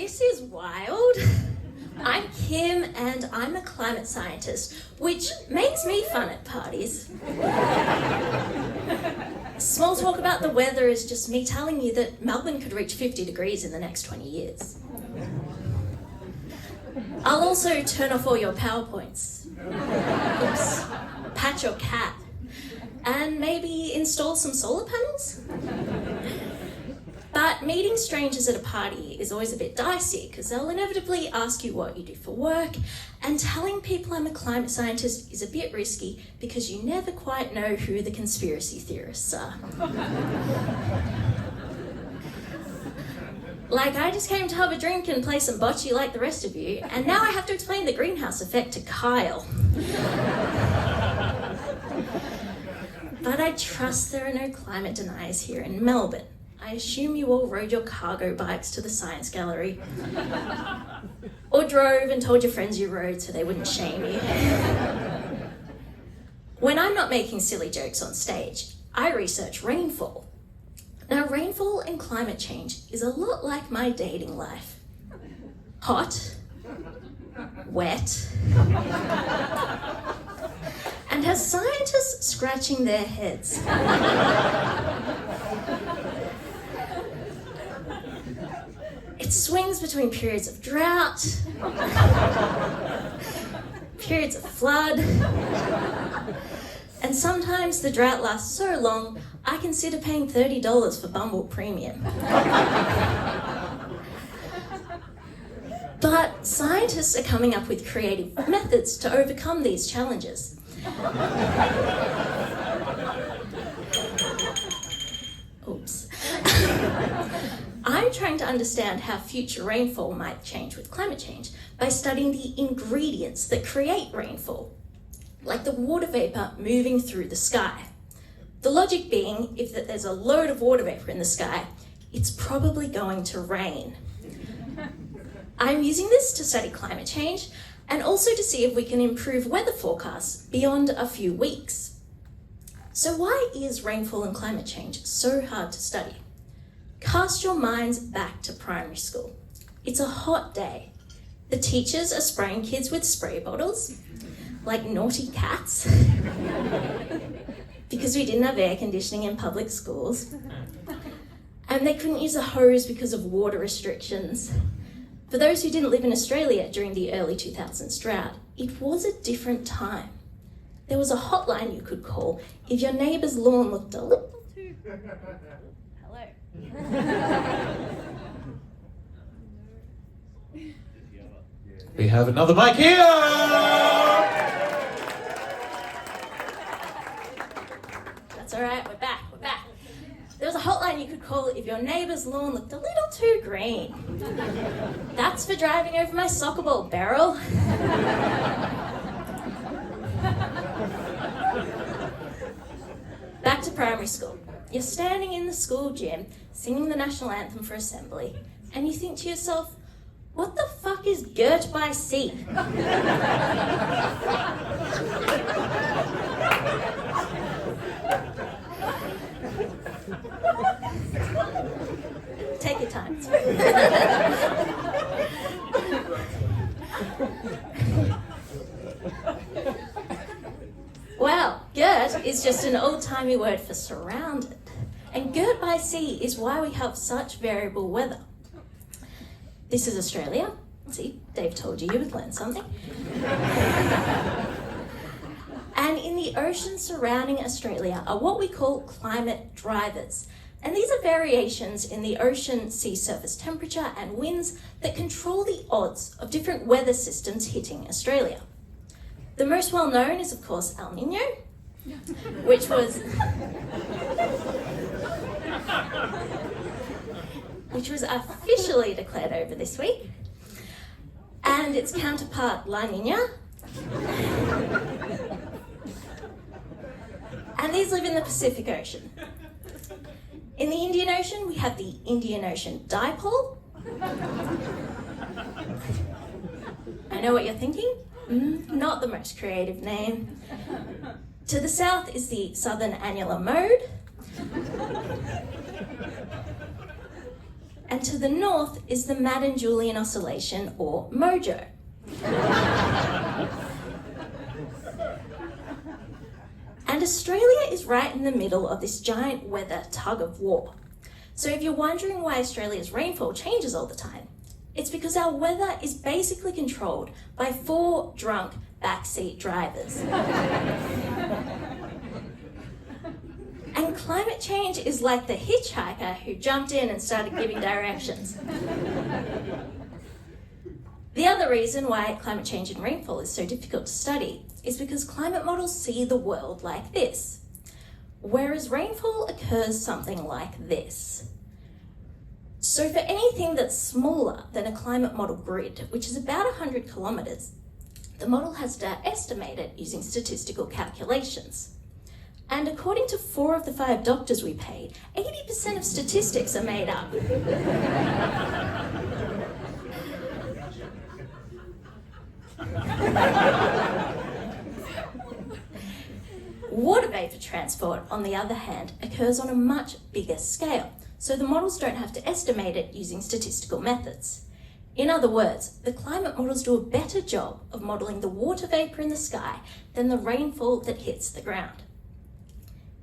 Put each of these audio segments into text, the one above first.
This is wild. I'm Kim and I'm a climate scientist, which makes me fun at parties. Small talk about the weather is just me telling you that Melbourne could reach 50 degrees in the next 20 years. I'll also turn off all your PowerPoints. Oops. Pat your cat. And maybe install some solar panels? But meeting strangers at a party is always a bit dicey because they'll inevitably ask you what you do for work, and telling people I'm a climate scientist is a bit risky because you never quite know who the conspiracy theorists are. Like, I just came to have a drink and play some bocce like the rest of you, and now I have to explain the greenhouse effect to Kyle. But I trust there are no climate deniers here in Melbourne. I assume you all rode your cargo bikes to the science gallery. Or drove and told your friends you rode so they wouldn't shame you. When I'm not making silly jokes on stage, I research rainfall. Now, rainfall and climate change is a lot like my dating life. Hot, wet, and has scientists scratching their heads. It swings between periods of drought, periods of flood, and sometimes the drought lasts so long, I consider paying $30 for Bumble Premium. But scientists are coming up with creative methods to overcome these challenges. Oops. I'm trying to understand how future rainfall might change with climate change by studying the ingredients that create rainfall, like the water vapor moving through the sky. The logic being, if there's a load of water vapor in the sky, it's probably going to rain. I'm using this to study climate change and also to see if we can improve weather forecasts beyond a few weeks. So why is rainfall and climate change so hard to study? Cast your minds back to primary school. It's a hot day. The teachers are spraying kids with spray bottles, like naughty cats, because we didn't have air conditioning in public schools. And they couldn't use a hose because of water restrictions. For those who didn't live in Australia during the early 2000s drought, it was a different time. There was a hotline you could call if your neighbour's lawn looked a little too... Hello. We have another mic here! That's all right, we're back. There was a hotline you could call if your neighbour's lawn looked a little too green. That's for driving over my soccer ball, Beryl. Back to primary school. You're standing in the school gym, singing the national anthem for assembly, and you think to yourself, what the fuck is girt by sea? Take your time. Well, girt is just an old-timey word for surrounded. And girt by sea is why we have such variable weather. This is Australia. See, Dave told you would learn something. And in the oceans surrounding Australia are what we call climate drivers. And these are variations in the ocean sea surface temperature and winds that control the odds of different weather systems hitting Australia. The most well known is, of course, El Nino, which was officially declared over this week, and its counterpart, La Nina. And these live in the Pacific Ocean. In the Indian Ocean, we have the Indian Ocean Dipole. I know what you're thinking. Not the most creative name. To the south is the Southern Annular Mode. And to the north is the Madden-Julian Oscillation, or MOJO. And Australia is right in the middle of this giant weather tug of war. So if you're wondering why Australia's rainfall changes all the time, it's because our weather is basically controlled by 4 drunk backseat drivers. And climate change is like the hitchhiker who jumped in and started giving directions. The other reason why climate change and rainfall is so difficult to study is because climate models see the world like this, whereas rainfall occurs something like this. So for anything that's smaller than a climate model grid, which is about 100 kilometres, the model has to estimate it using statistical calculations. And according to 4 of the 5 doctors we paid, 80% of statistics are made up. Water vapour transport, on the other hand, occurs on a much bigger scale, so the models don't have to estimate it using statistical methods. In other words, the climate models do a better job of modelling the water vapour in the sky than the rainfall that hits the ground.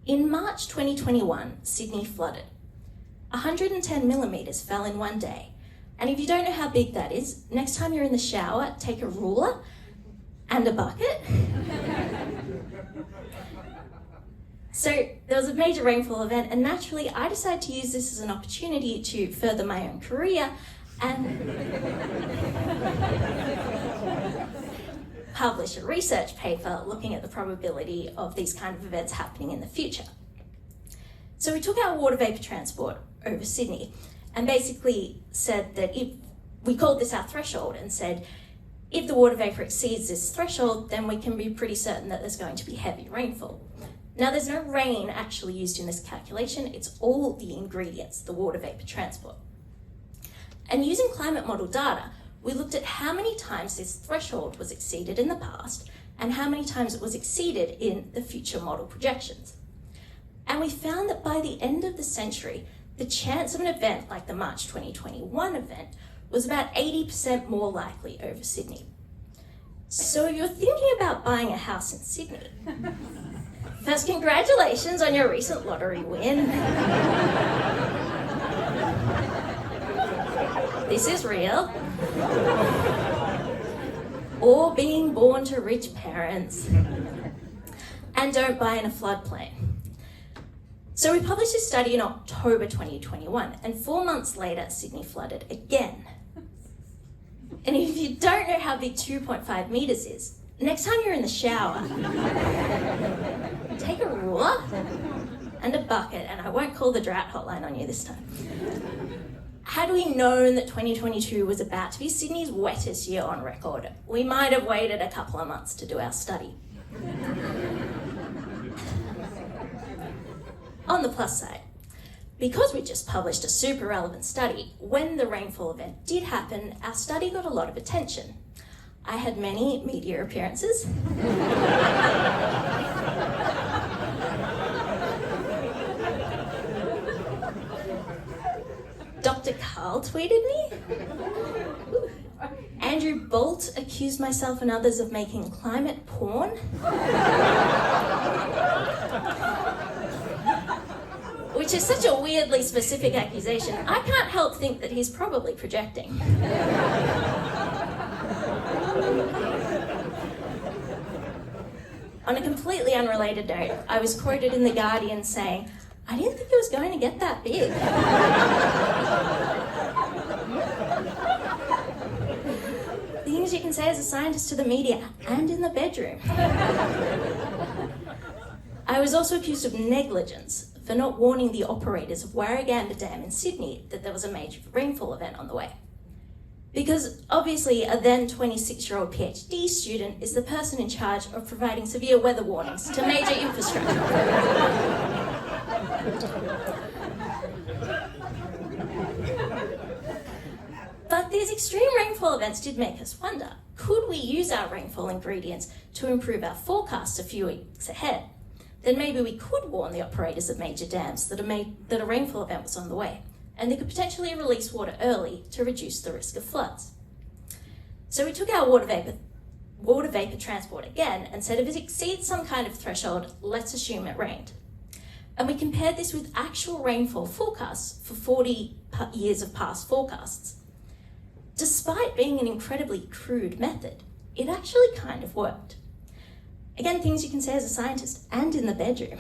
In March 2021, Sydney flooded. 110 millimetres fell in one day. And if you don't know how big that is, next time you're in the shower, take a ruler and a bucket. So there was a major rainfall event, and naturally I decided to use this as an opportunity to further my own career and publish a research paper looking at the probability of these kind of events happening in the future. So we took our water vapour transport over Sydney and basically said that if we called this our threshold and said, if the water vapour exceeds this threshold, then we can be pretty certain that there's going to be heavy rainfall. Now, there's no rain actually used in this calculation, it's all the ingredients, the water vapour transport. And using climate model data, we looked at how many times this threshold was exceeded in the past and how many times it was exceeded in the future model projections. And we found that by the end of the century, the chance of an event like the March 2021 event was about 80% more likely over Sydney. So if you're thinking about buying a house in Sydney, first, congratulations on your recent lottery win. This is real. Or being born to rich parents. And don't buy in a floodplain. So we published this study in October 2021, and 4 months later, Sydney flooded again. And if you don't know how big 2.5 metres is, next time you're in the shower, take a ruler and a bucket, and I won't call the drought hotline on you this time. Had we known that 2022 was about to be Sydney's wettest year on record, we might have waited a couple of months to do our study. On the plus side, because we just published a super relevant study, when the rainfall event did happen, our study got a lot of attention. I had many media appearances. Dr. Carl tweeted me. Andrew Bolt accused myself and others of making climate porn. Which is such a weirdly specific accusation. I can't help think that he's probably projecting. On a completely unrelated note, I was quoted in The Guardian saying, "I didn't think it was going to get that big." Things you can say as a scientist to the media and in the bedroom. I was also accused of negligence for not warning the operators of Warragamba Dam in Sydney that there was a major rainfall event on the way. Because obviously a then 26-year-old PhD student is the person in charge of providing severe weather warnings to major infrastructure. But these extreme rainfall events did make us wonder, could we use our rainfall ingredients to improve our forecasts a few weeks ahead? Then maybe we could warn the operators of major dams that a rainfall event was on the way, and they could potentially release water early to reduce the risk of floods. So we took our water vapor transport again and said if it exceeds some kind of threshold, let's assume it rained. And we compared this with actual rainfall forecasts for 40 years of past forecasts. Despite being an incredibly crude method, it actually kind of worked. Again, things you can say as a scientist and in the bedroom.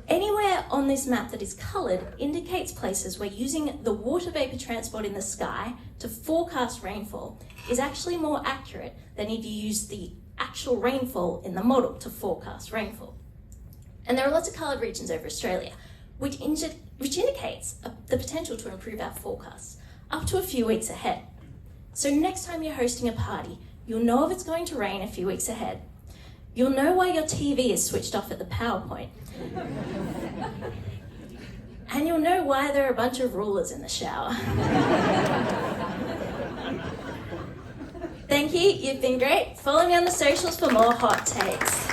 Anywhere on this map that is coloured indicates places where using the water vapour transport in the sky to forecast rainfall is actually more accurate than if you use the actual rainfall in the model to forecast rainfall. And there are lots of coloured regions over Australia, which indicates the potential to improve our forecasts up to a few weeks ahead. So next time you're hosting a party, you'll know if it's going to rain a few weeks ahead. You'll know why your TV is switched off at the PowerPoint. And you'll know why there are a bunch of rulers in the shower. Thank you, you've been great. Follow me on the socials for more hot takes.